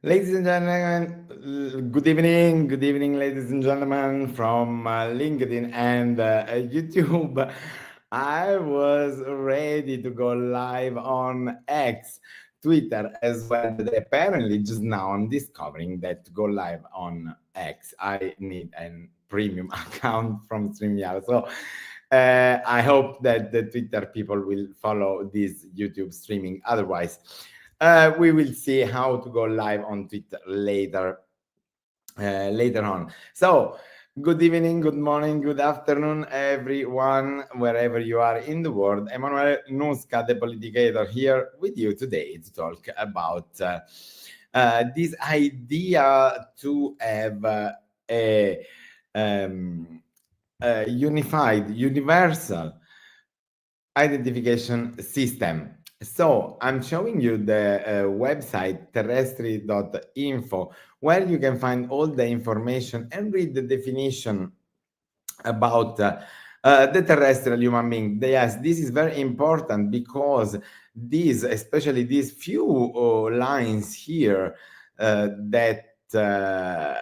Ladies and gentlemen, good evening, ladies and gentlemen from LinkedIn and YouTube. I was ready to go live on X, Twitter as well, but apparently just now I'm discovering that to go live on X, I need a premium account from StreamYard. So I hope that the Twitter people will follow this YouTube streaming. Otherwise, we will see how to go live on Twitter later on. So, good evening, good morning, good afternoon, everyone, wherever you are in the world. Emanuele Nusca, the politicator, here with you today to talk about this idea to have a unified, universal identification system. So I'm showing you the website terrestri.info, where you can find all the information and read the definition about the terrestrial human being. Yes, this is very important because these, especially these few lines here that are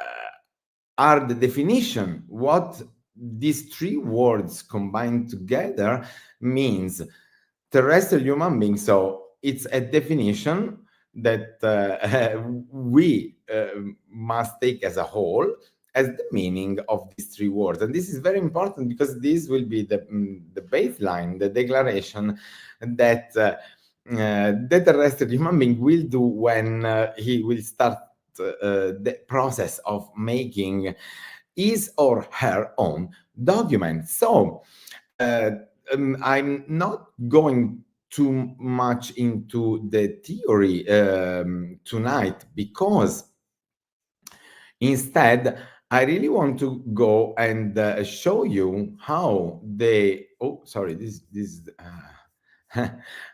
the definition, what these three words combined together means terrestrial human being. So it's a definition that we must take as a whole as the meaning of these three words. And this is very important because this will be the baseline, the declaration that the terrestrial human being will do when he will start the process of making his or her own document. So I'm not going too much into the theory tonight, because instead I really want to go and show you how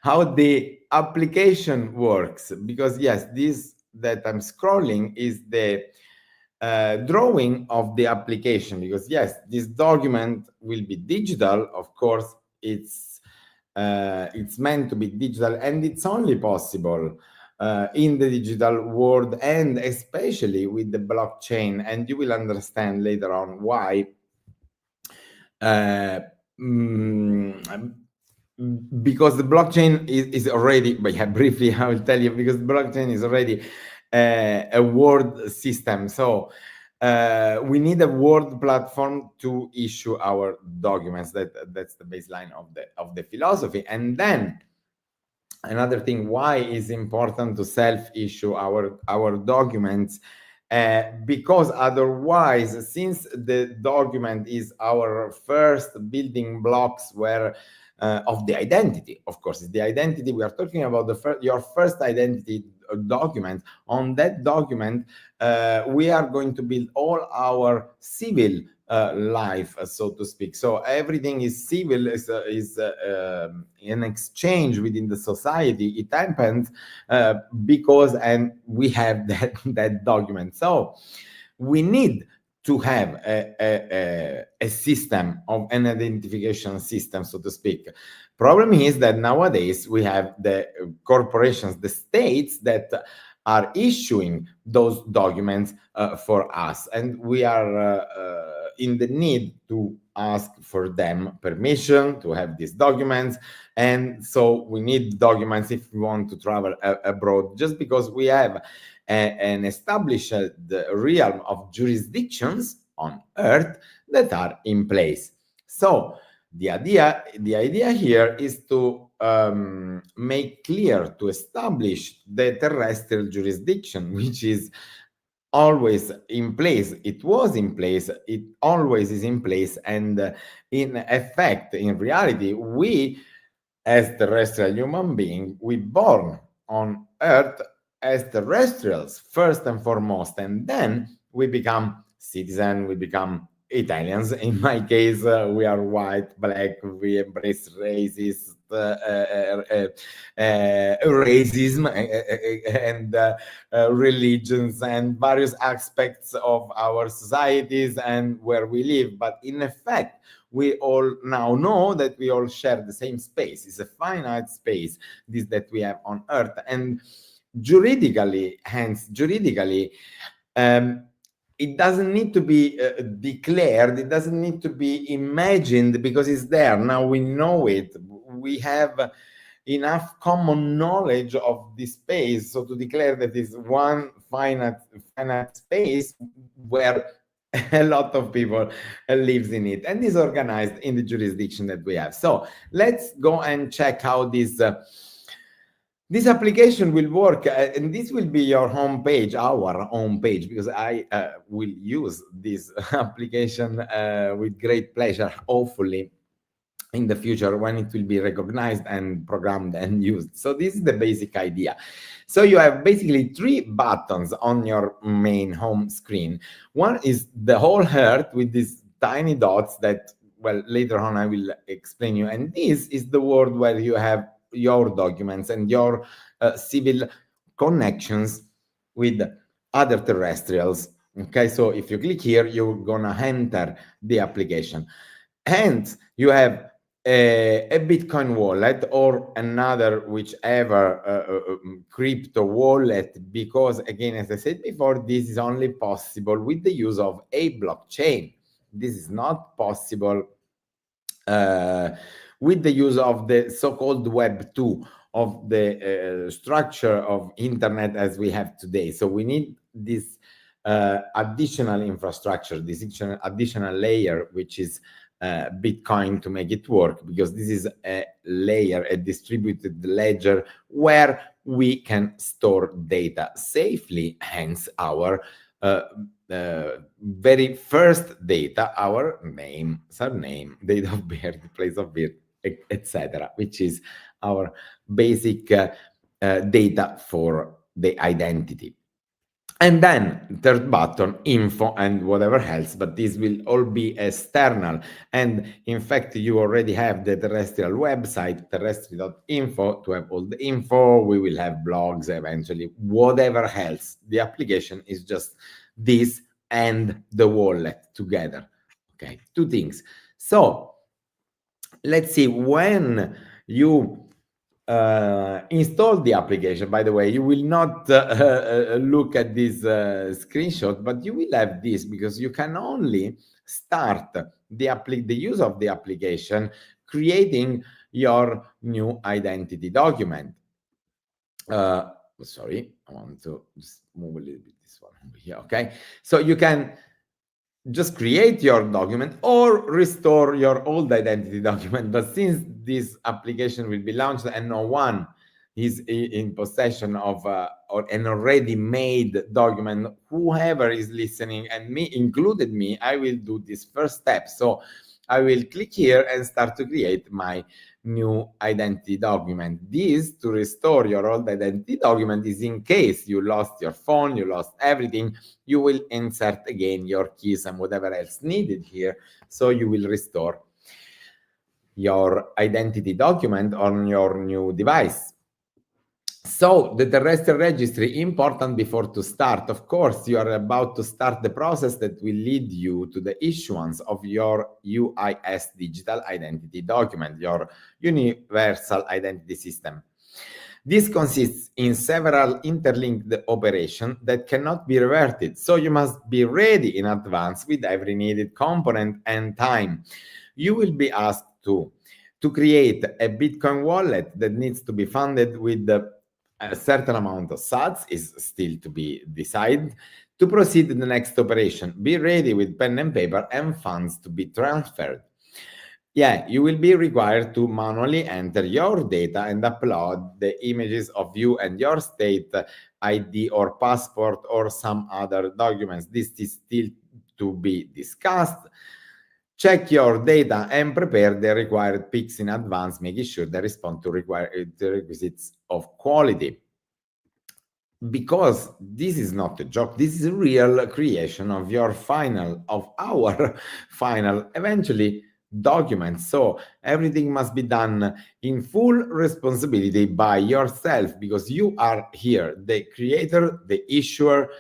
how the application works. Because yes, this that I'm scrolling is the drawing of the application, because yes, this document will be digital. Of course, it's meant to be digital, and it's only possible in the digital world, and especially with the blockchain. And you will understand later on why. Because the blockchain is already, but yeah, briefly I will tell you, because blockchain is already a word system. So we need a word platform to issue our documents. That's the baseline of the philosophy. And then another thing, why is important to self-issue our documents, because otherwise, since the document is our first building blocks where of the identity, of course, it's the identity we are talking about, your first identity document. On that document, we are going to build all our civil life, so to speak. So everything is civil, is an exchange within the society. It happens because, and we have that document. So we need to have a system of an identification system, so to speak. Problem is that nowadays we have the corporations, the states that are issuing those documents for us, and we are in the need to ask for them permission to have these documents. And so we need documents if we want to travel abroad, just because we have an established realm of jurisdictions on Earth that are in place. So the idea here is to make clear, to establish the terrestrial jurisdiction, which is always in place. It was in place, it always is in place, and in effect, in reality, we as terrestrial human beings, we born on Earth as terrestrials first and foremost, and then we become citizen, we become Italians. In my case, we are white, black, we embrace racism and religions and various aspects of our societies and where we live. But in effect, we all now know that we all share the same space. It's a finite space, this that we have on Earth. And juridically, it doesn't need to be declared, it doesn't need to be imagined, because it's there. Now we know it. We have enough common knowledge of this space, so to declare that is one finite space where a lot of people lives in it and is organized in the jurisdiction that we have. So let's go and check how this application will work, and this will be your home page, our home page, because I will use this application with great pleasure, hopefully in the future, when it will be recognized and programmed and used. So this is the basic idea. So you have basically 3 buttons on your main home screen. One is the whole earth with these tiny dots that, well, later on I will explain you. And this is the world where you have your documents and your civil connections with other terrestrials. Okay, so if you click here, you're gonna enter the application. Hence, you have a Bitcoin wallet or another whichever crypto wallet, because again, as I said before, this is only possible with the use of a blockchain. This is not possible with the use of the so-called Web 2, of the structure of internet as we have today. So we need this additional infrastructure, this additional layer, which is Bitcoin, to make it work, because this is a layer, a distributed ledger where we can store data safely, hence our very first data, our name, surname, date of birth, place of birth, etc., which is our basic data for the identity. And then third button, info and whatever else, but this will all be external. And in fact, you already have the terrestrial website, terrestrial.info, to have all the info. We will have blogs eventually, whatever else. The application is just this and the wallet together. Okay, 2 things. So let's see, when you install the application, by the way, you will not look at this screenshot, but you will have this, because you can only start the use of the application creating your new identity document. Sorry, I want to just move a little bit this one over here. Okay, so you can just create your document or restore your old identity document. But since this application will be launched and no one is in possession of or an already made document, whoever is listening, and me included me, I will do this first step. So I will click here and start to create my new identity document. This, to restore your old identity document, is in case you lost your phone, you lost everything, you will insert again your keys and whatever else needed here. So you will restore your identity document on your new device. So the terrestrial registry, important before to start. Of course, you are about to start the process that will lead you to the issuance of your UIS digital identity document, your Universal Identity System. This consists in several interlinked operations that cannot be reverted, so you must be ready in advance with every needed component and time. You will be asked to create a Bitcoin wallet that needs to be funded with a certain amount of sats, is still to be decided. To proceed to the next operation, be ready with pen and paper and funds to be transferred. Yeah, you will be required to manually enter your data and upload the images of you and your state ID or passport or some other documents. This is still to be discussed. Check your data and prepare the required pics in advance, making sure they respond to the requisites of quality. Because this is not a joke, this is a real creation of our final, eventually, document. So everything must be done in full responsibility by yourself, because you are here, the creator, the issuer,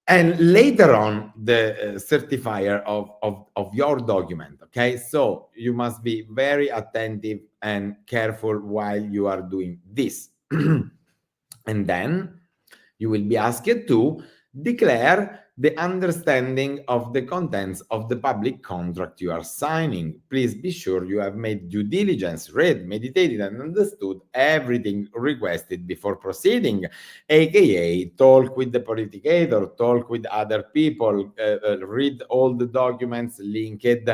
and later on the certifier of your document. Okay, so you must be very attentive and careful while you are doing this. And then You will be asked to declare the understanding of the contents of the public contract you are signing. Please be sure you have made due diligence, read, meditated, and understood everything requested before proceeding, aka talk with the politicator, talk with other people, read all the documents linked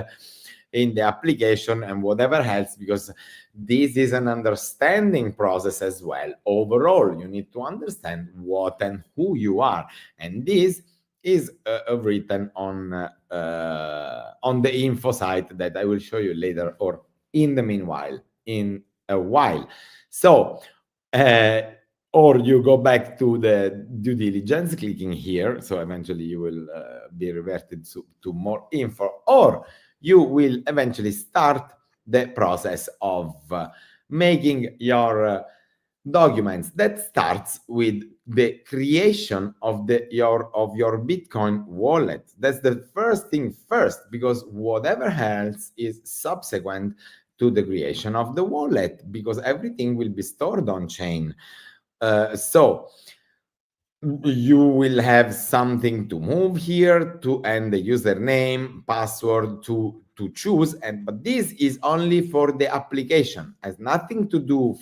in the application and whatever else, because this is an understanding process as well. Overall, you need to understand what and who you are, and this is written on the info site that I will show you later, or in the meanwhile, in a while. So, or you go back to the due diligence, clicking here. So eventually you will be reverted to more info, or you will eventually start the process of making your documents. That starts with the creation of your Bitcoin wallet. That's the first thing first, because whatever else is subsequent to the creation of the wallet, because everything will be stored on chain. So you will have something to move here to, and the username, password to choose, and but this is only for the application, has nothing to do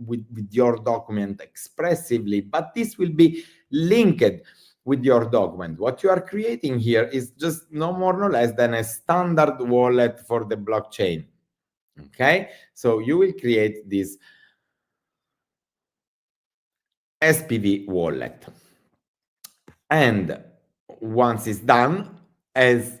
with your document expressively, but this will be linked with your document. What you are creating here is just no more no less than a standard wallet for the blockchain. Okay, so you will create this SPV wallet. And once it's done, as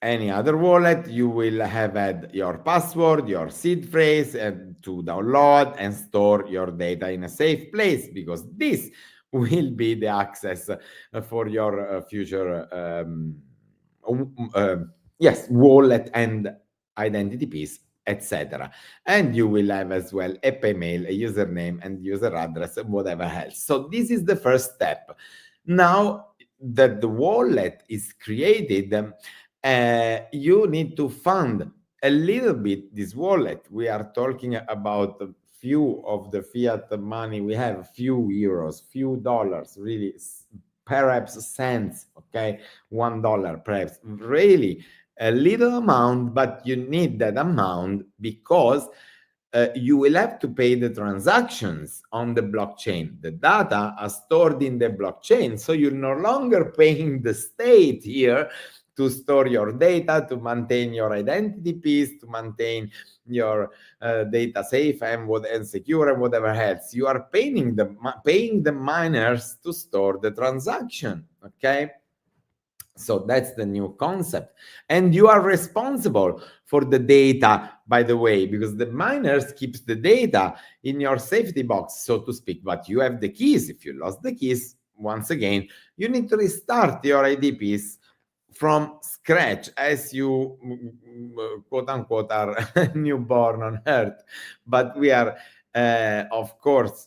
any other wallet, you will have had your password, your seed phrase, and to download and store your data in a safe place, because this will be the access for your future wallet and identity piece, etc. And you will have as well a Paymail, a username and user address, and whatever else. So this is the first step. Now that the wallet is created, you need to fund a little bit this wallet. We are talking about a few of the fiat money we have, few euros, few dollars, really, perhaps cents, okay, $1 perhaps, really a little amount, but you need that amount because you will have to pay the transactions on the blockchain. The data are stored in the blockchain, so you're no longer paying the state here to store your data, to maintain your identity piece, to maintain your data safe and secure and whatever else. You are paying the miners to store the transaction. Okay. So that's the new concept. And you are responsible for the data, by the way, because the miners keeps the data in your safety box, so to speak, but you have the keys. If you lost the keys, once again, you need to restart your ID piece from scratch, as you quote unquote are newborn on earth. But we are of course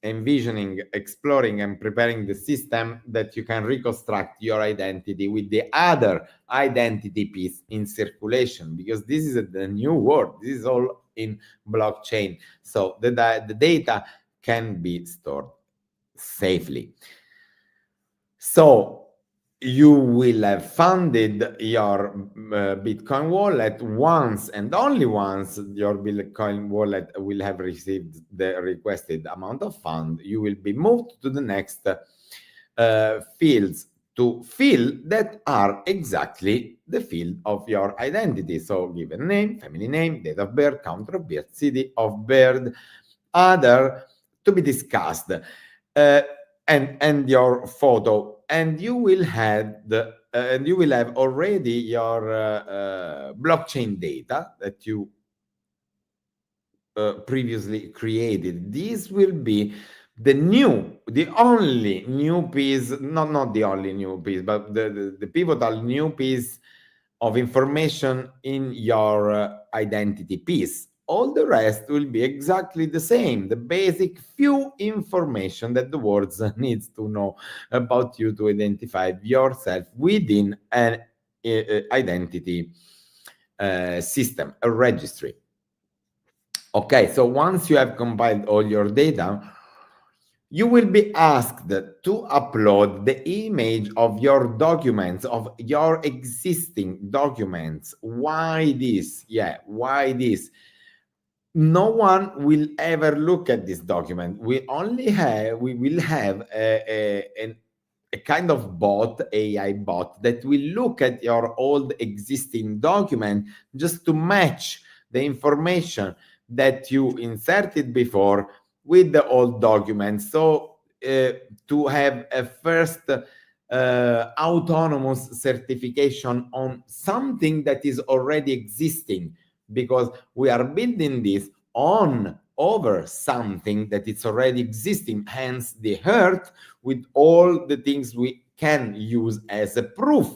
envisioning, exploring, and preparing the system that you can reconstruct your identity with the other identity piece in circulation, because this is the new world. This is all in blockchain, so the data can be stored safely. So you will have funded your Bitcoin wallet once, and only once your Bitcoin wallet will have received the requested amount of fund. You will be moved to the next fields to fill that are exactly the field of your identity. So given name, family name, date of birth, country of birth, city of birth, other to be discussed. And your photo, and you will have already your blockchain data that you previously created. This will be the only new piece, not the only new piece, but the pivotal new piece of information in your identity piece. All the rest will be exactly the same, the basic few information that the world needs to know about you to identify yourself within an identity system, a registry. Okay, so once you have compiled all your data, You will be asked to upload the image of your documents, of your existing documents. Why this? Yeah, why this? No one will ever look at this document. We will have a kind of bot, AI bot, that will look at your old existing document just to match the information that you inserted before with the old document. So to have a first autonomous certification on something that is already existing, because we are building this on over something that is already existing, hence the Earth, with all the things we can use as a proof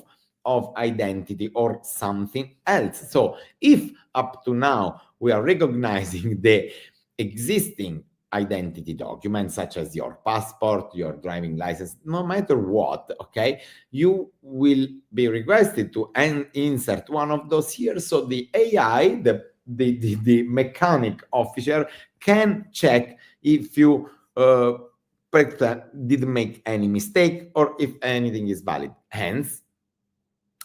of identity or something else. So if up to now we are recognizing the existing identity documents such as your passport, your driving license, no matter what, okay, you will be requested to insert one of those here. So the AI, the mechanic officer, can check if you didn't make any mistake or if anything is valid. Hence,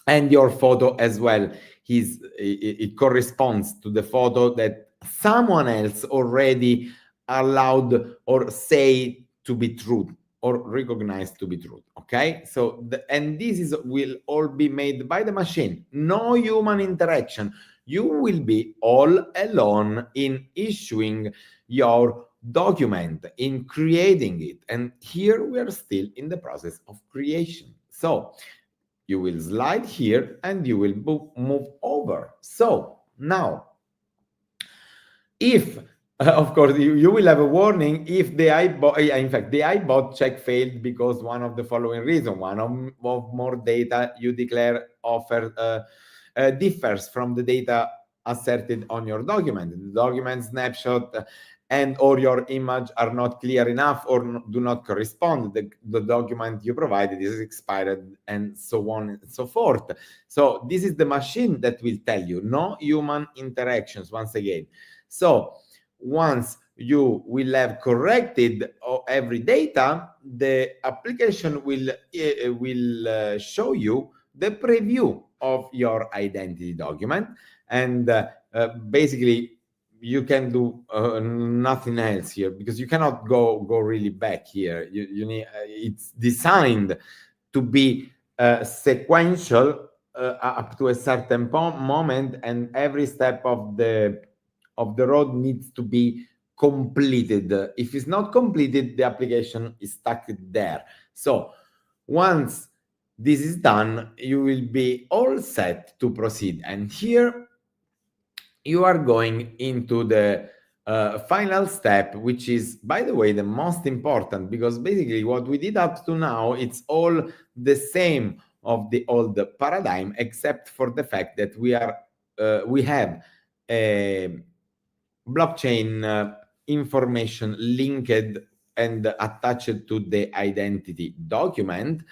and your photo as well, it corresponds to the photo that someone else already allowed or say to be true or recognized to be true. Okay, so and this will all be made by the machine, no human interaction. You will be all alone in issuing your document, in creating it, and here we are still in the process of creation. So you will slide here and you will move over. So now, if of course you will have a warning if the iBot, in fact the iBot check failed because one of the following reasons: one of more data you declare differs from the data asserted on your document. The document snapshot and or your image are not clear enough or do not correspond. The document you provided is expired, and so on and so forth. So this is the machine that will tell you, no human interactions once again. So once you will have corrected every data, the application will show you the preview of your identity document, and basically you can do nothing else here, because you cannot go really back here. You need it's designed to be sequential up to a certain moment, and every step of the road needs to be completed. If it's not completed, the application is stuck there. So once this is done, you will be all set to proceed. And here you are going into the final step, which is, by the way, the most important, because basically what we did up to now, it's all the same of the old paradigm, except for the fact that we have a blockchain information linked and attached to the identity document.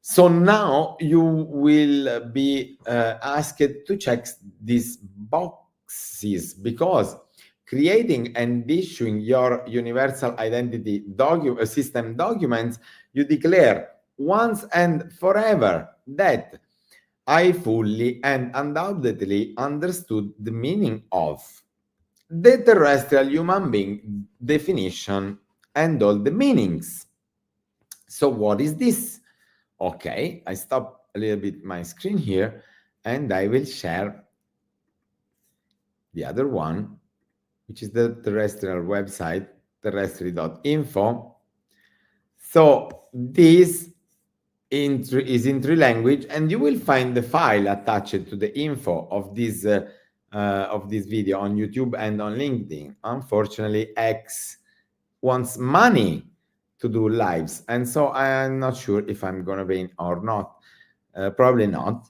So now you will be asked to check these boxes, because creating and issuing your universal identity system documents, you declare once and forever that I fully and undoubtedly understood the meaning of the terrestrial human being definition and all the meanings. So what is this? Okay, I stop a little bit my screen here, and I will share the other one, which is the terrestrial website, terrestrial.info. So this is in three language, and you will find the file attached to the info of this video on YouTube and on LinkedIn. Unfortunately, X wants money to do lives, and so I'm not sure if I'm gonna be or not. Probably not.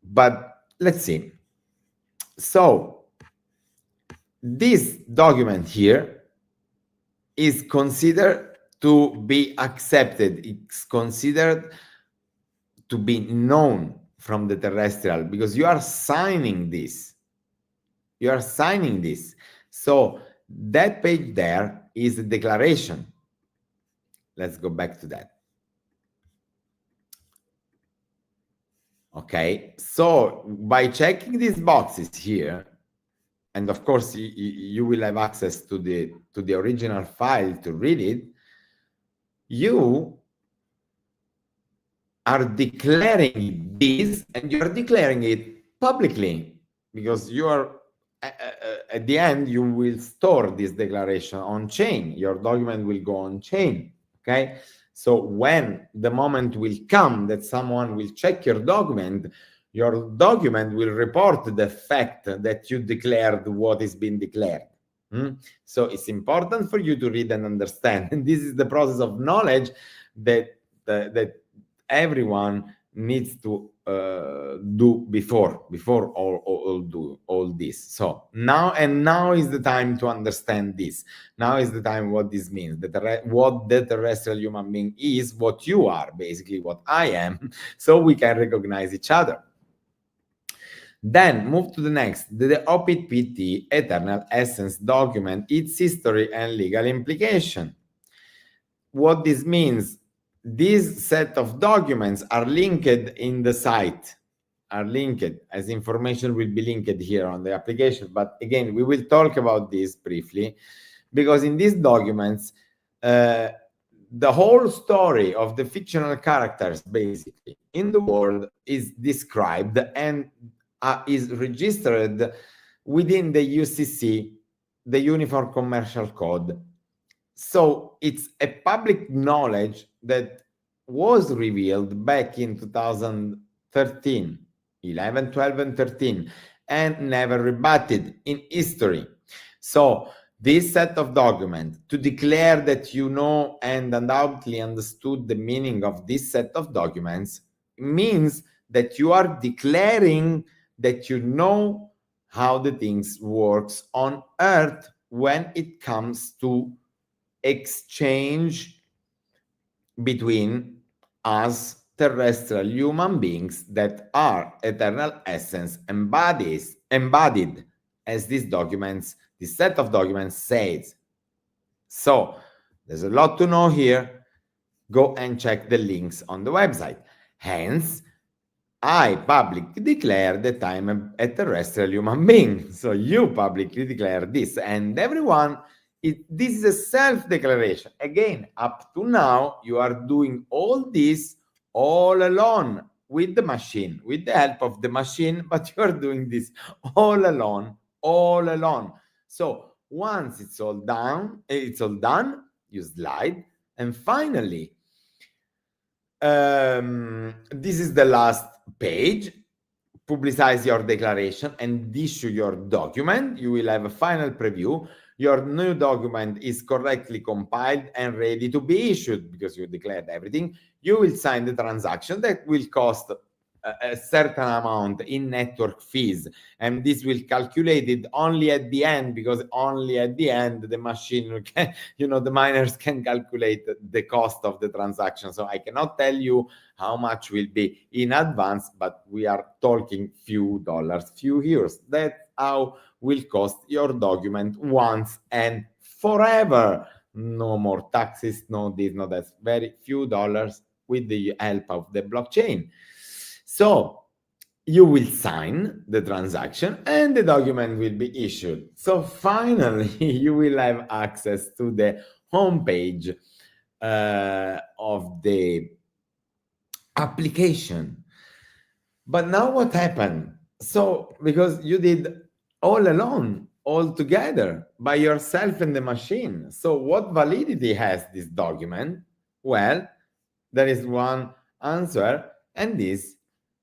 But let's see. So this document here is considered to be accepted. It's considered to be known from the terrestrial, because you are signing this. You are signing this. So That page there is a declaration. Let's go back to that. Okay, so by checking these boxes here, and of course you will have access to the original file to read it, you are declaring this, and you are declaring it publicly, because you are at the end you will store this declaration on chain. Your document will go on chain. Okay, so when the moment will come that someone will check your document will report the fact that you declared what is being declared. So it's important for you to read and understand, and this is the process of knowledge that everyone needs to do before all this. So now is the time to understand this. Now is the time what this means, what the terrestrial human being is, what you are, basically what I am, so we can recognize each other. Then move to the next, the OPT Eternal Essence document, its history and legal implication. What this means, this set of documents are linked in the site, are linked, as information will be linked here on the application. But again, we will talk about this briefly, because in these documents, the whole story of the fictional characters basically in the world is described and is registered within the UCC, the Uniform Commercial Code. So it's a public knowledge that was revealed back in 2013, 11, 12, and 13, and never rebutted in history. So this set of documents, to declare that you know and undoubtedly understood the meaning of this set of documents, means that you are declaring that you know how the things works on Earth when it comes to exchange between us terrestrial human beings that are eternal essence embodied, as these documents, this set of documents says. So there's a lot to know here. Go and check the links on the website. Hence, I publicly declare that I'm a terrestrial human being. So you publicly declare this, and everyone, this is a self-declaration. Again, up to now, you are doing all this all alone with the machine, with the help of the machine, but you are doing this all alone, all alone. So once it's all done, you slide, and finally, this is the last page. Publicize your declaration and issue your document. You will have a final preview. Your new document is correctly compiled and ready to be issued because you declared everything. You will sign the transaction that will cost a certain amount in network fees, and this will calculate it only at the end, because only at the end the machine can, the miners can calculate the cost of the transaction. So I cannot tell you how much will be in advance, but we are talking few dollars, few euros. That's how will cost your document once and forever. No more taxes, no this, no that. Very few dollars with the help of the blockchain. So you will sign the transaction and the document will be issued. So finally, you will have access to the homepage of the application. But now what happened? So because you did all alone, all together, by yourself and the machine. So what validity has this document? Well, there is one answer, and this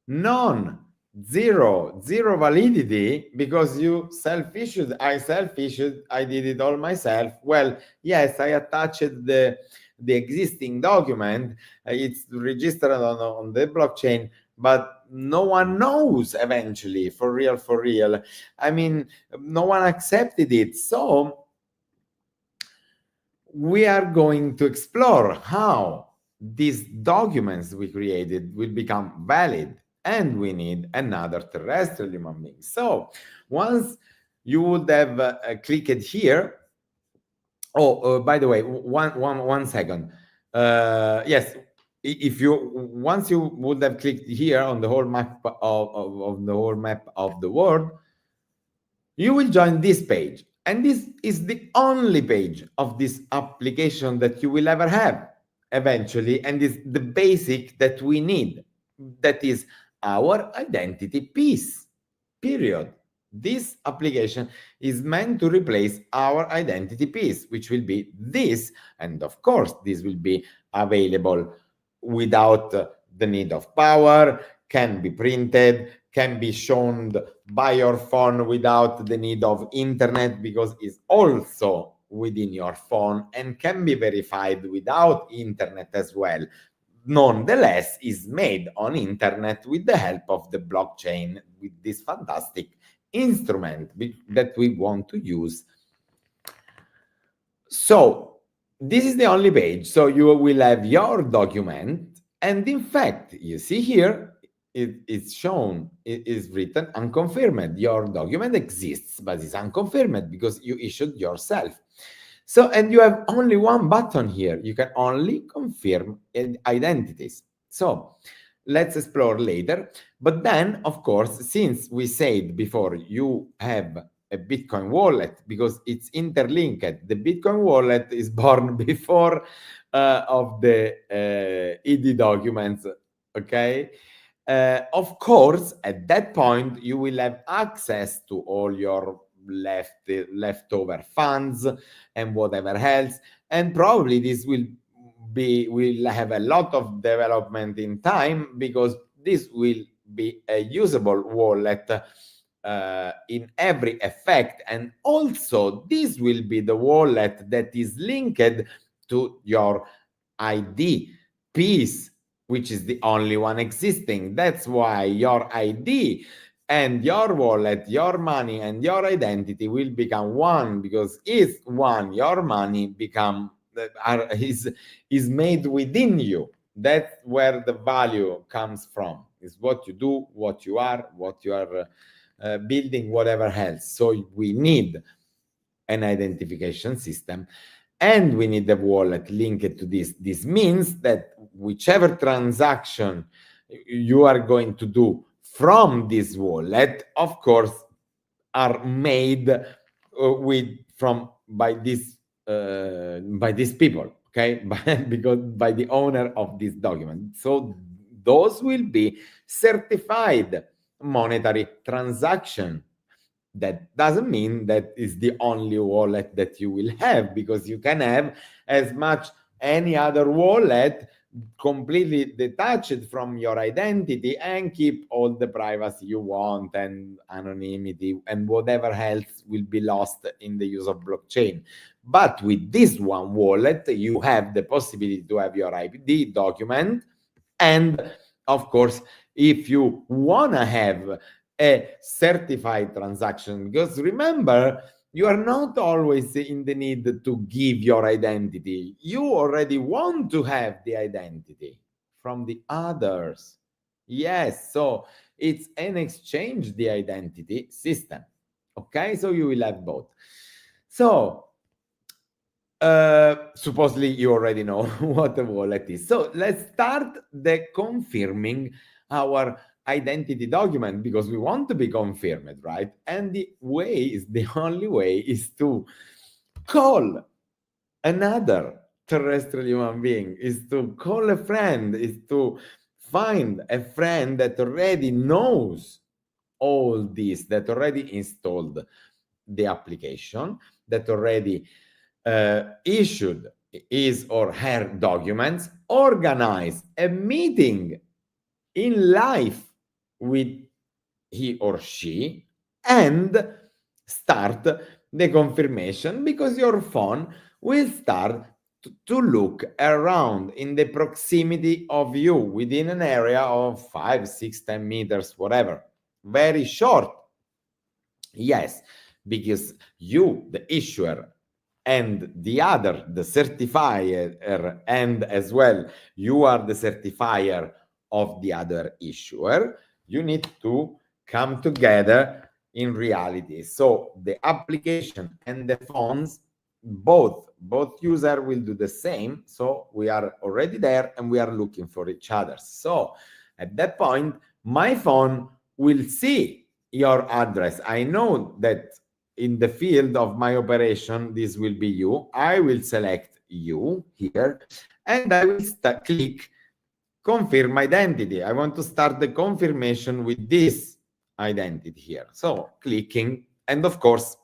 none, zero validity, because you self-issued, I self-issued, I did it all myself. Well, yes, I attached the existing document, it's registered on the blockchain, but no one knows eventually, for real. I mean, no one accepted it. So we are going to explore how these documents we created will become valid, and we need another terrestrial human being. So once you would have clicked here, By the way, one second. Yes, if you once you would have clicked here on the whole map of the whole map of the world, you will join this page. And this is the only page of this application that you will ever have eventually, and is the basic that we need. That is our identity piece, period. This application is meant to replace our identity piece, which will be this. And of course, this will be available without the need of power, can be printed, can be shown by your phone without the need of internet, because it's also within your phone and can be verified without internet as well. Nonetheless, is made on internet with the help of the blockchain, with this fantastic instrument that we want to use. So this is the only page. So you will have your document, and in fact, you see here, it's shown, it is written unconfirmed. Your document exists, but it's unconfirmed because you issued yourself. So, and you have only one button here. You can only confirm identities. So let's explore later. But then, of course, since we said before, you have a Bitcoin wallet because it's interlinked. The Bitcoin wallet is born before of the ED documents, okay? Of course, at that point, you will have access to all your leftover funds and whatever else, and probably this will have a lot of development in time, because this will be a usable wallet in every effect, and also this will be the wallet that is linked to your ID piece, which is the only one existing. That's why your ID and your wallet, your money and your identity will become one, because is one, your money is made within you. That's where the value comes from. Is what you do, what you are building, whatever else. So we need an identification system, and we need the wallet linked to this. This means that whichever transaction you are going to do from this wallet, of course, are made by these people, okay? Because by the owner of this document. So those will be certified monetary transaction. That doesn't mean that is the only wallet that you will have, because you can have as much any other wallet completely detached from your identity and keep all the privacy you want and anonymity and whatever else will be lost in the use of blockchain. But with this one wallet, you have the possibility to have your ID document, and of course, if you want to have a certified transaction, because remember, you are not always in the need to give your identity. You already want to have the identity from the others. Yes, so it's an exchange the identity system. Okay, so you will have both. So supposedly you already know what a wallet is. So let's start the confirming our identity document, because we want to be confirmed, right? And the only way is to call another terrestrial human being, is to call a friend, is to find a friend that already knows all this, that already installed the application, that already issued his or her documents, organize a meeting in life with he or she, and start the confirmation, because your phone will start to look around in the proximity of you within an area of 5, 6, 10 meters, whatever. Very short. Yes, because you, the issuer, and the other, the certifier, and as well, you are the certifier of the other issuer, you need to come together in reality. So the application and the phones both user will do the same. So we are already there and we are looking for each other. So at that point, my phone will see your address. I know that in the field of my operation, this will be you. I will select you here and I will click confirm identity. I want to start the confirmation with this identity here. So clicking, and of course,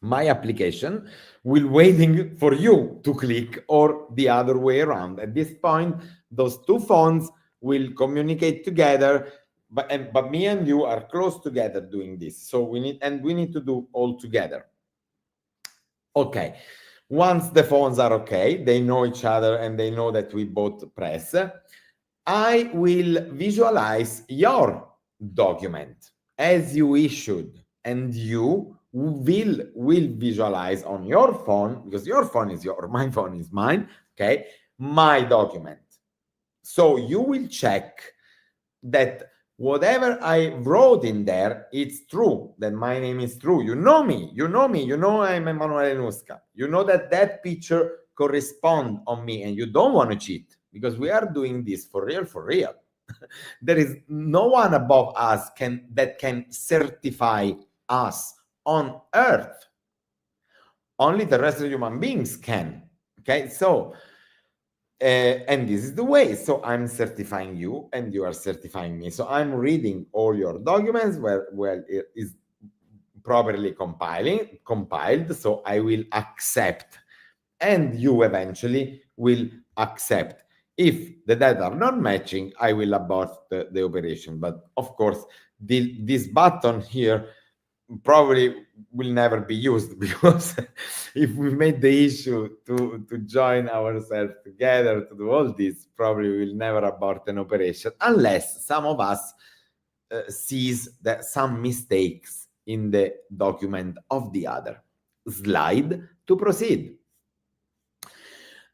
my application will waiting for you to click or the other way around. At this point, those two phones will communicate together, but me and you are close together doing this. So we need to do all together. Okay. Once the phones are okay, they know each other and they know that we both press, I will visualize your document as you issued, and you will visualize on your phone, because your phone is my phone is mine, okay, my document. So you will check that whatever I wrote in there, it's true, that my name is true. You know me, you know I'm Emanuele Nusca. You know that picture corresponds on me, and you don't want to cheat, because we are doing this for real. There is no one above us that can certify us on Earth. Only terrestrial human beings can. Okay, so and this is the way. So I'm certifying you and you are certifying me. So I'm reading all your documents where it is properly compiled. So I will accept, and you eventually will accept. If the data are not matching, I will abort the operation. But of course, this button here probably will never be used, because if we made the issue to join ourselves together to do all this, probably we will never abort an operation, unless some of us sees that some mistakes in the document of the other. Slide to proceed.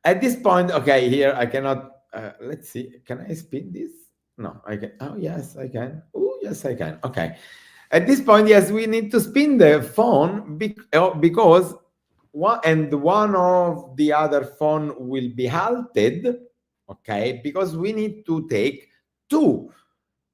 At this point, okay, here I cannot, let's see, can I spin this? No, I can. Oh, yes, I can. Oh, yes, I can. Okay. At this point, yes, we need to spin the phone because one of the other phone will be halted, okay, because we need to take two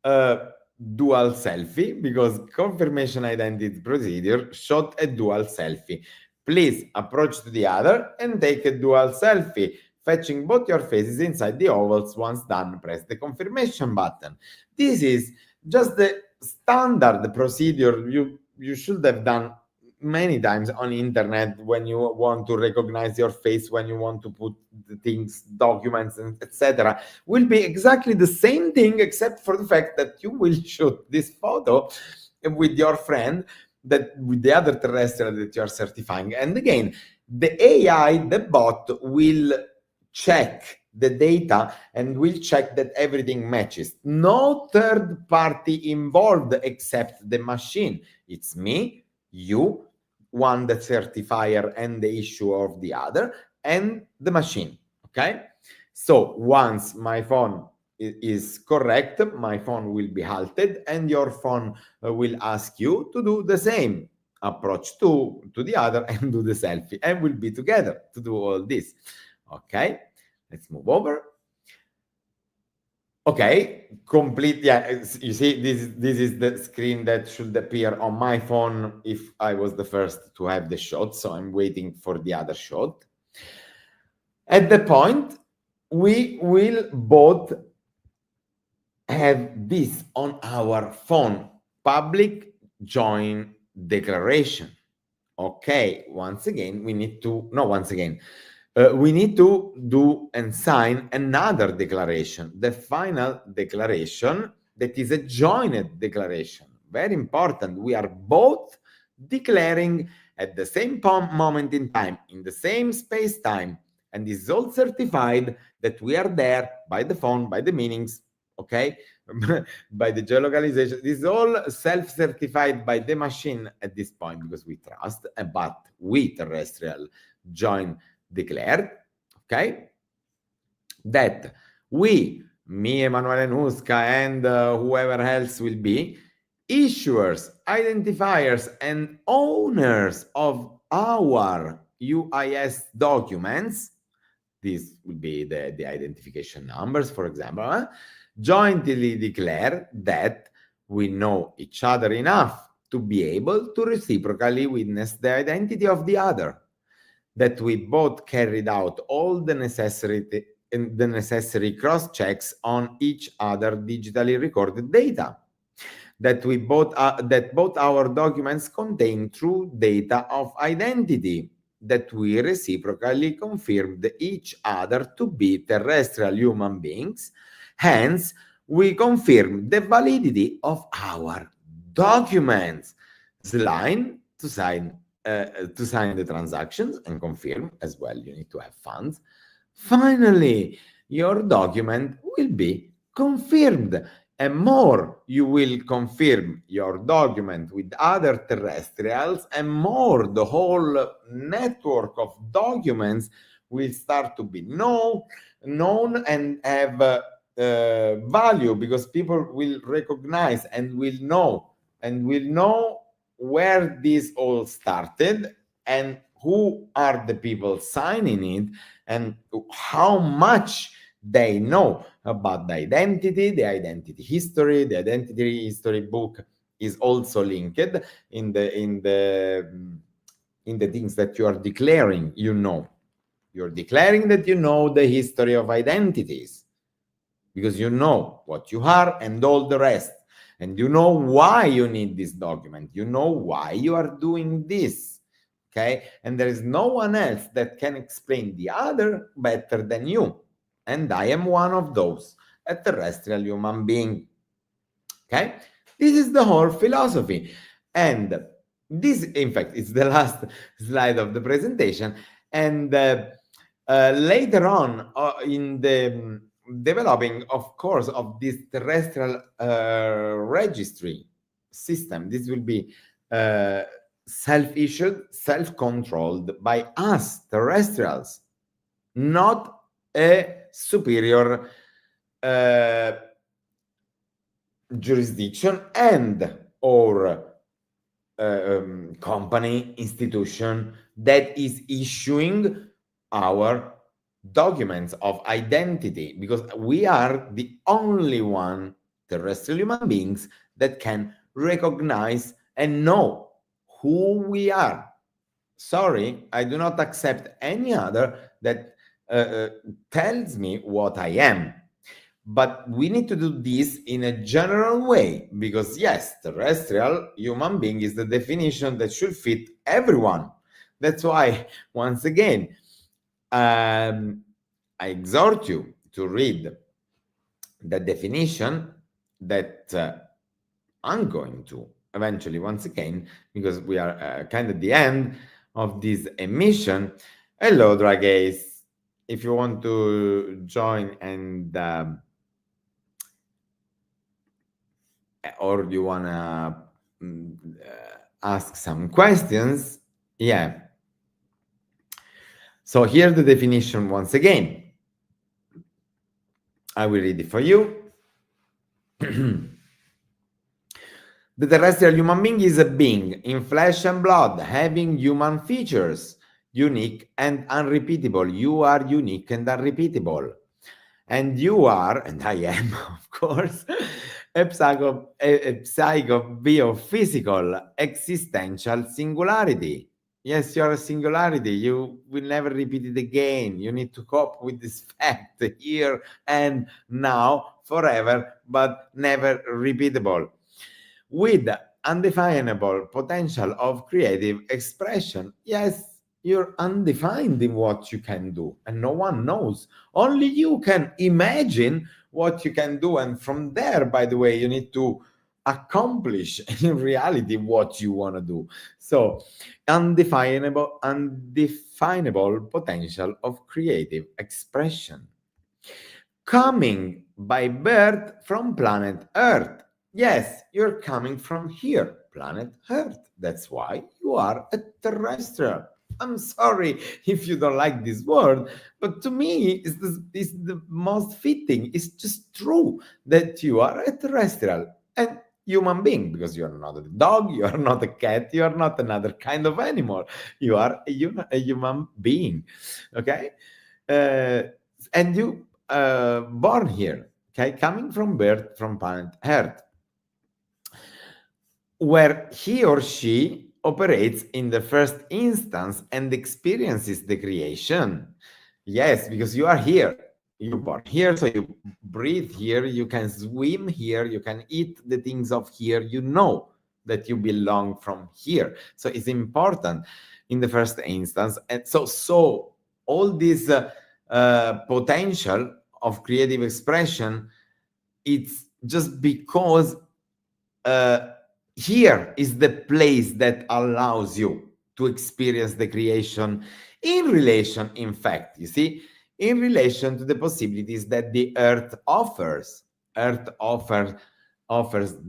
dual selfie, because confirmation identity procedure showed a dual selfie. Please approach to the other and take a dual selfie, fetching both your faces inside the ovals. Once done, press the confirmation button. This is just the standard procedure you should have done many times on internet when you want to recognize your face, when you want to put the things, documents, and etc. Will be exactly the same thing, except for the fact that you will shoot this photo with your friend, that with the other terrestrial that you are certifying. And again, the AI, the bot, will check the data and will check that everything matches. No third party involved except the machine. It's me, you, one, the certifier and the issuer of the other, and the machine. Okay? So once my phone is correct, my phone will be halted, and your phone will ask you to do the same. Approach to the other and do the selfie, and we'll be together to do all this. Okay, let's move over. Okay, complete. Yeah, you see, this is the screen that should appear on my phone if I was the first to have the shot. So I'm waiting for the other shot. At the point, we will both have this on our phone, public join declaration. Okay, once again, we need to do and sign another declaration, the final declaration, that is a joined declaration. Very important. We are both declaring at the same moment in time, in the same space-time, and this is all certified that we are there by the phone, by the meanings, okay, by the geolocalization. This is all self-certified by the machine at this point, because we trust, but we terrestrial join declared, okay, that we, me, Emanuele Nusca, and whoever else will be issuers, identifiers, and owners of our UIS documents, this will be the identification numbers, for example, jointly declare that we know each other enough to be able to reciprocally witness the identity of the other, that we both carried out all the necessary cross-checks on each other digitally recorded data, that both our documents contain true data of identity, that we reciprocally confirmed each other to be terrestrial human beings. Hence, we confirm the validity of our documents. Line to sign the transactions and confirm as well. You need to have funds. Finally, your document will be confirmed, and more, you will confirm your document with other terrestrials, and more, the whole network of documents will start to be known and have value, because people will recognize and will know where this all started and who are the people signing it and how much they know about the identity history. The identity history book is also linked in the things that you are declaring. You're declaring that you know the history of identities, because you know what you are and all the rest, and you know why you need this document, you know why you are doing this. Okay, and there is no one else that can explain the other better than you, and I am one of those, a terrestrial human being. Okay, this is the whole philosophy, and this, in fact, is the last slide of the presentation. And later on in the developing, of course, of this terrestrial registry system, this will be self-issued, self-controlled by us terrestrials, not a superior jurisdiction and or company, institution that is issuing our documents of identity, because we are the only one terrestrial human beings that can recognize and know who we are. Sorry, I do not accept any other that tells me what I am. But we need to do this in a general way, because yes, terrestrial human being is the definition that should fit everyone. That's why, once again, I exhort you to read the definition that I'm going to eventually, once again, because we are kind of at the end of this emission. Hello, Dragace. If you want to join and or you want to ask some questions, yeah. So here's the definition once again. I will read it for you. The terrestrial human being is a being in flesh and blood, having human features, unique and unrepeatable. You are unique and unrepeatable. And you are, and I am, of course, a psycho-biophysical existential singularity. Yes, you're a singularity. You will never repeat it again. You need to cope with this fact here and now, forever, but never repeatable, with undefinable potential of creative expression. Yes, you're undefined in what you can do, and no one knows. Only you can imagine what you can do, and from there, by the way, you need to accomplish in reality what you want to do. So undefinable potential of creative expression, coming by birth from planet Earth. Yes, you're coming from here, planet Earth. That's why you are a terrestrial. I'm sorry if you don't like this word, but to me, it's the most fitting. It's just true that you are a terrestrial. And human being, because you are not a dog, you are not a cat, you are not another kind of animal. You are a human being, okay? And you born here, okay, coming from birth from planet Earth, where he or she operates in the first instance and experiences the creation. Yes, because you are here. You born here, so you breathe here, you can swim here, you can eat the things of here, you know that you belong from here. So it's important in the first instance. And so all this potential of creative expression, it's just because here is the place that allows you to experience the creation in relation, in fact, you see, in relation to the possibilities that the earth offers. Earth offers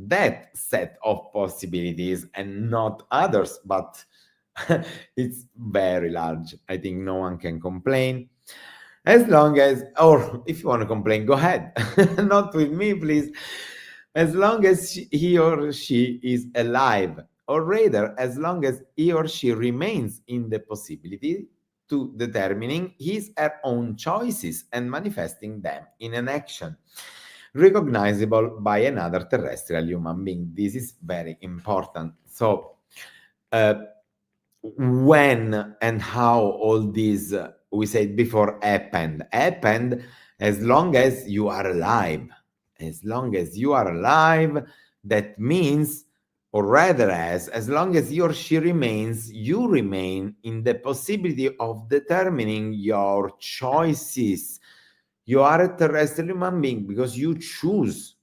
that set of possibilities and not others, but it's very large. I think no one can complain. As long as, or if you want to complain, go ahead. Not with me, please. As long as he or she is alive, or rather, as long as he or she remains in the possibility to determining his or her own choices and manifesting them in an action recognizable by another terrestrial human being. This is very important. So, when and how all these, we said before, happened as long as you are alive. As long as you are alive, that means, or rather as long as he or she remains, you remain in the possibility of determining your choices. You are a terrestrial human being because you choose,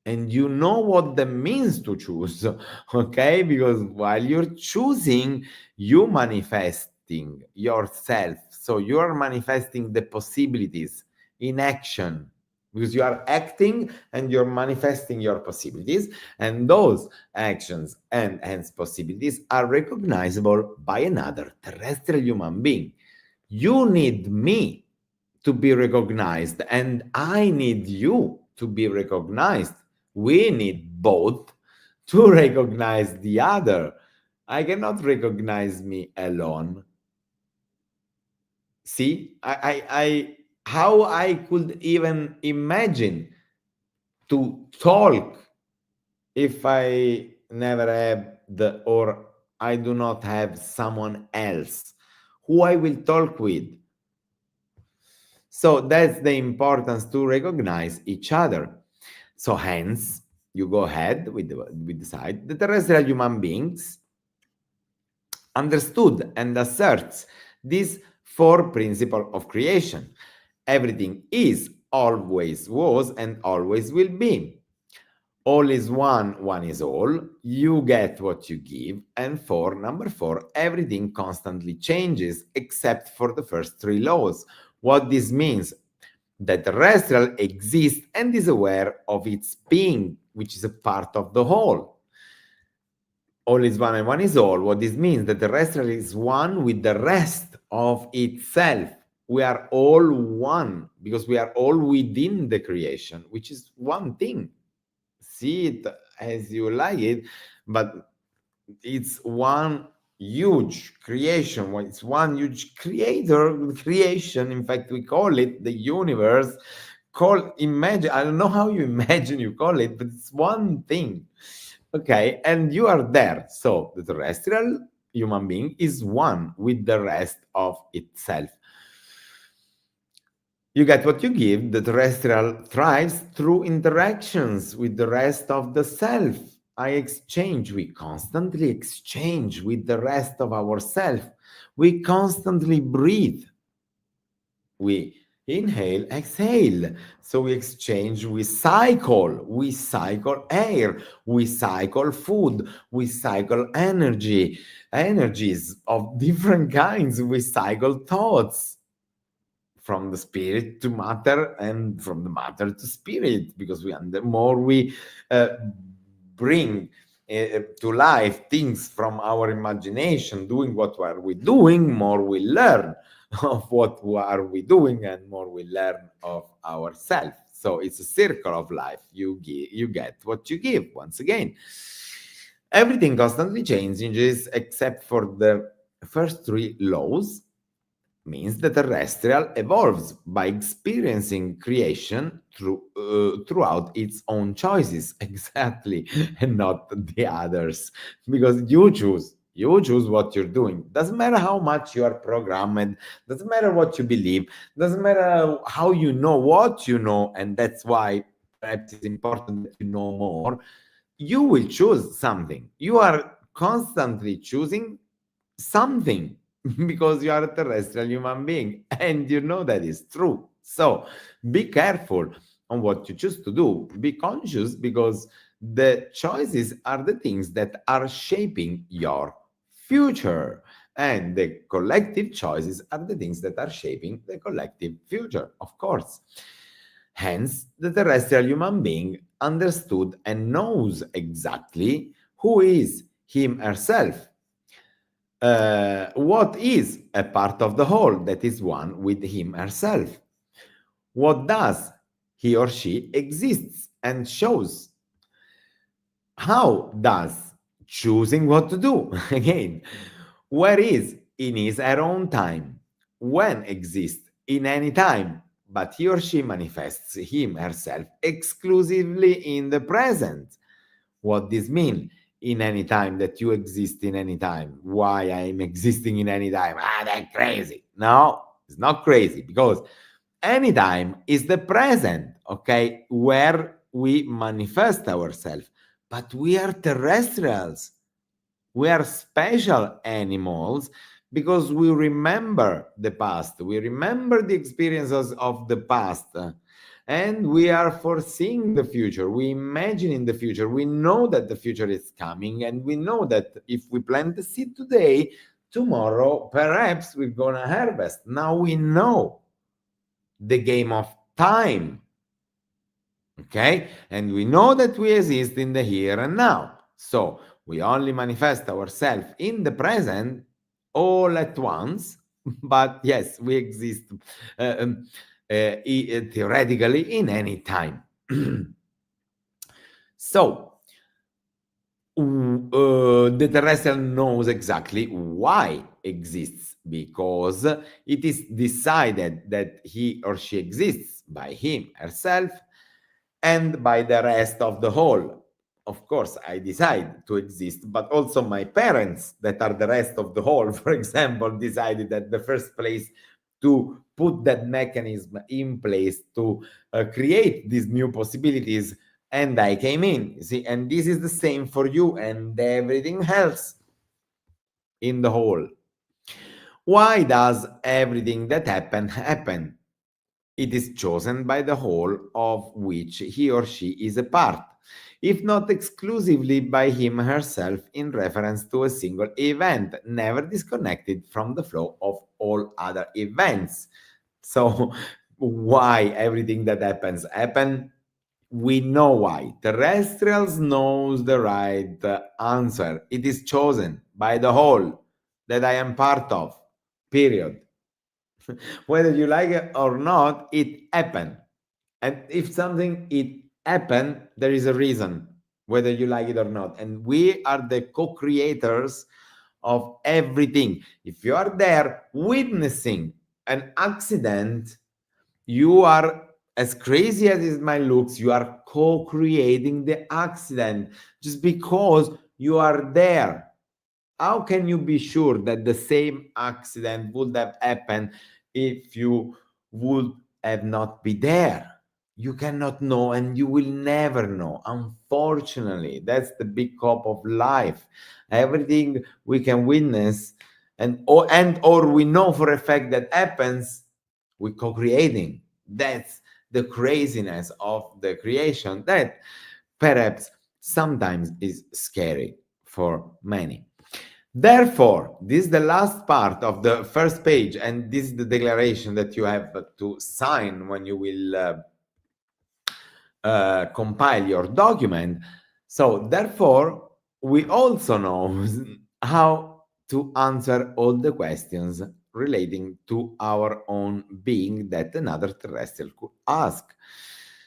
and you know what that means to choose, okay? Because while you're choosing, you manifesting yourself. So you are manifesting the possibilities in action, because you are acting and you're manifesting your possibilities, and those actions and hence possibilities are recognizable by another terrestrial human being. You need me to be recognized, and I need you to be recognized. We need both to recognize the other. I cannot recognize me alone. See, I how I could even imagine to talk if I never have the, or I do not have someone else who I will talk with. So that's the importance to recognize each other. So hence, you go ahead with the side. The terrestrial human beings understood and asserts these four principles of creation. Everything is, always was, and always will be. All is one, one is all. You get what you give. And number four, everything constantly changes except for the first three laws. What this means? That terrestrial exists and is aware of its being, which is a part of the whole. All is one and one is all. What this means? That terrestrial is one with the rest of itself. We are all one because we are all within the creation, which is one thing. See it as you like it, but it's one huge creation. It's one huge creation. In fact, we call it the universe. Imagine, I don't know how you imagine you call it, but it's one thing. Okay, and you are there. So the terrestrial human being is one with the rest of itself. You get what you give. The terrestrial thrives through interactions with the rest of the self. We constantly exchange with the rest of ourself. We constantly breathe. We inhale, exhale. So we exchange, we cycle air, we cycle food, we cycle energies of different kinds, we cycle thoughts from the spirit to matter and from the matter to spirit, because the more we bring to life things from our imagination, doing what are we doing, more we learn of what are we doing, and more we learn of ourselves. So it's a circle of life. You get what you give. Once again, everything constantly changes except for the first three laws. Means the terrestrial evolves by experiencing creation throughout its own choices, exactly, and not the others, because you choose what you're doing. Doesn't matter how much you are programmed, doesn't matter what you believe, doesn't matter how you know what you know, and that's why perhaps it's important that you know more. You will choose something. You are constantly choosing something because you are a terrestrial human being and you know that is true. So be careful on what you choose to do. Be conscious because the choices are the things that are shaping your future. And the collective choices are the things that are shaping the collective future, of course. Hence, the terrestrial human being understood and knows exactly who is him herself, what is a part of the whole that is one with him herself, what does he or she exists and shows, how does choosing what to do again, where is in his her own time, when exists in any time, but he or she manifests him herself exclusively in the present. What this mean? In any time, that you exist in any time. Why I'm existing in any time? That's crazy. No, it's not crazy, because any time is the present, okay, where we manifest ourselves. But we are terrestrials. We are special animals because we remember the past. We remember the experiences of the past. And we are foreseeing the future. We imagine in the future. We know that the future is coming. And we know that if we plant the seed today, tomorrow, perhaps we're going to harvest. Now we know the game of time. Okay? And we know that we exist in the here and now. So we only manifest ourselves in the present all at once. But yes, we exist theoretically in any time. So the terrestrial knows exactly why exists, because it is decided that he or she exists by him herself and by the rest of the whole. Of course, I decide to exist, but also my parents, that are the rest of the whole, for example, decided at the first place to put that mechanism in place to create these new possibilities, and I came in. See, and this is the same for you and everything else in the whole. Why does everything that happen? It is chosen by the whole of which he or she is a part, if not exclusively by him herself in reference to a single event, never disconnected from the flow of all other events. So why everything that happen? We know why. Terrestrials knows the right answer. It is chosen by the whole that I am part of. Period. Whether you like it or not, it happened. And if something it happened, there is a reason, whether you like it or not. And we are the co-creators of everything. If you are there witnessing an accident, you are, as crazy as it might look, you are co-creating the accident just because you are there. How can you be sure that the same accident would have happened if you would have not be there? You cannot know, and you will never know. Unfortunately, that's the big cop of life. Everything we can witness or we know for a fact that happens, we co-creating. That's the craziness of the creation that perhaps sometimes is scary for many. Therefore, this is the last part of the first page, and this is the declaration that you have to sign when you will compile your document. So, therefore, we also know how to answer all the questions relating to our own being that another terrestrial could ask.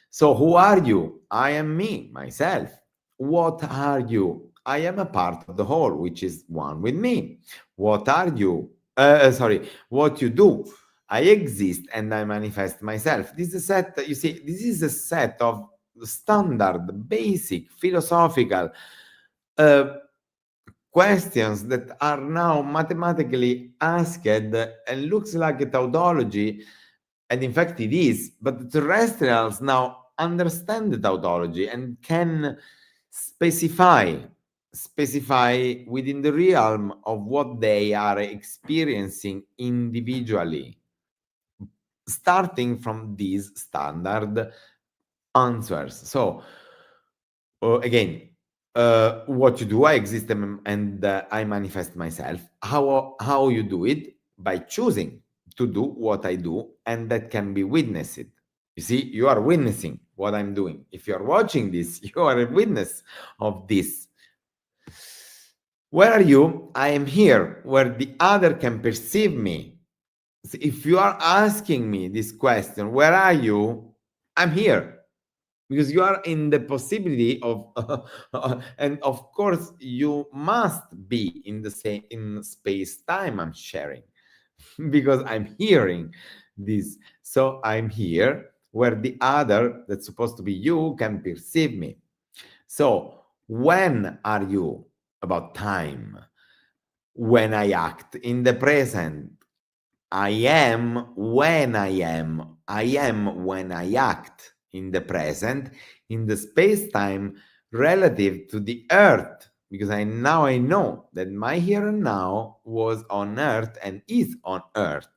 So who are you? I am me, myself. What are you? I am a part of the whole, which is one with me. What are you? What you do? I exist and I manifest myself. This is a set, you see, this is a set of standard, basic, philosophical uh, questions that are now mathematically asked and looks like a tautology, and in fact it is, but the terrestrials now understand the tautology and can specify within the realm of what they are experiencing individually, starting from these standard answers. So again, what you do, I exist and I manifest myself. How you do it? By choosing to do what I do, and that can be witnessed. You see, you are witnessing what I'm doing. If you are watching this, you are a witness of this. Where are you? I am here, where the other can perceive me. So if you are asking me this question, where are you? I'm here, because you are in the possibility of and of course you must be in the same in space time I'm sharing, because I'm hearing this. So I'm here where the other, that's supposed to be you, can perceive me. So when are you? About time. When I act in the present, I am when I am. I am when I act in the present, in the space-time relative to the earth, because I know that my here and now was on earth and is on earth,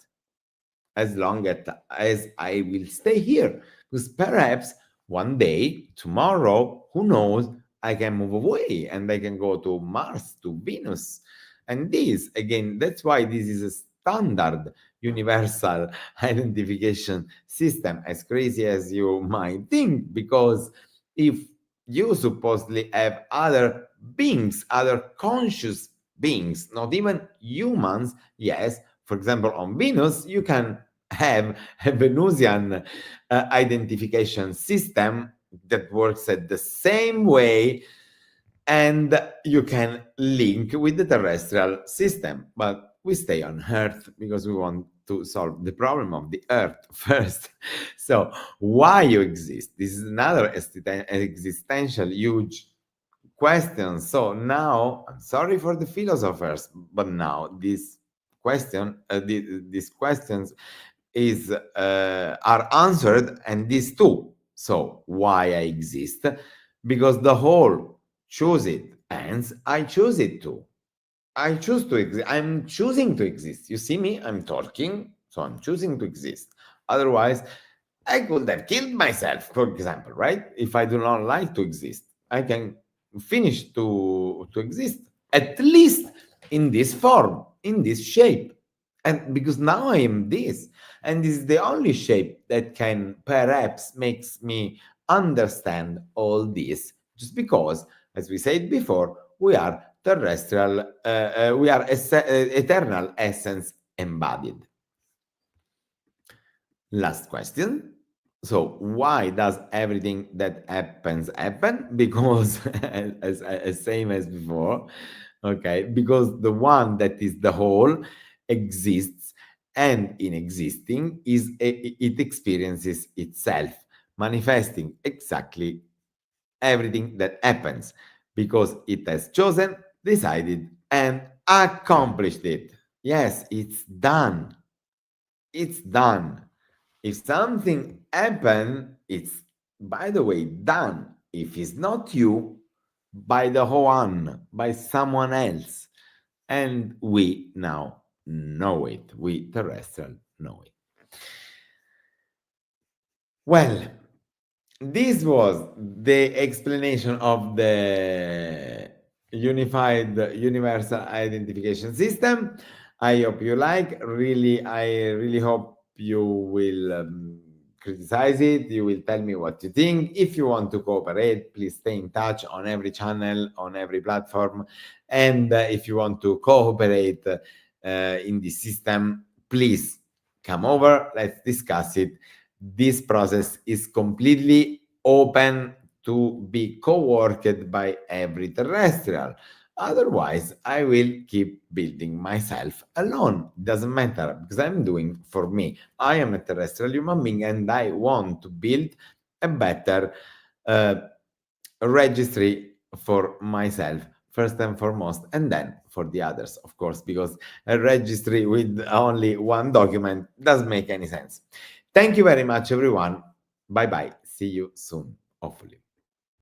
as long as I will stay here. Because perhaps one day, tomorrow, who knows, I can move away and I can go to Mars, to Venus. And this, again, that's why this is a standard universal identification system, as crazy as you might think, because if you supposedly have other beings, other conscious beings, not even humans, yes, for example, on Venus, you can have a Venusian identification system that works at the same way, and you can link with the terrestrial system. But we stay on Earth because we want to solve the problem of the Earth first. So why you exist? This is another existential huge question. So now, I'm sorry for the philosophers, but now this question, these questions are answered, and these two. So why I exist? Because the whole choose it, hence I choose it too. I choose to exist. I'm choosing to exist. You see me? I'm talking, so I'm choosing to exist. Otherwise, I could have killed myself, for example, right? If I do not like to exist, I can finish to exist, at least in this form, in this shape. And because now I am this, and this is the only shape that can perhaps makes me understand all this, just because, as we said before, we are terrestrial, we are eternal essence embodied. Last question. So why does everything that happens happen? Because as same as before, okay, because the one that is the whole exists, and in existing it experiences itself, manifesting exactly everything that happens, because it has chosen, decided, and accomplished it. Yes, it's done. It's done. If something happened, it's, by the way, done. If it's not you, by the one, by someone else. And we now know it. We terrestrial know it. Well, this was the explanation of the unified universal identification system. I hope you like. Really, I really hope you will criticize it. You will tell me what you think. If you want to cooperate, please stay in touch on every channel, on every platform. And if you want to cooperate in this system, please come over. Let's discuss it. This process is completely open to be co-worked by every terrestrial. Otherwise, I will keep building myself alone. Doesn't matter because I'm doing for me. I am a terrestrial human being and I want to build a better uh, registry for myself first and foremost, and then for the others, of course, because a registry with only one document doesn't make any sense. Thank you very much, everyone. Bye bye. See you soon, hopefully.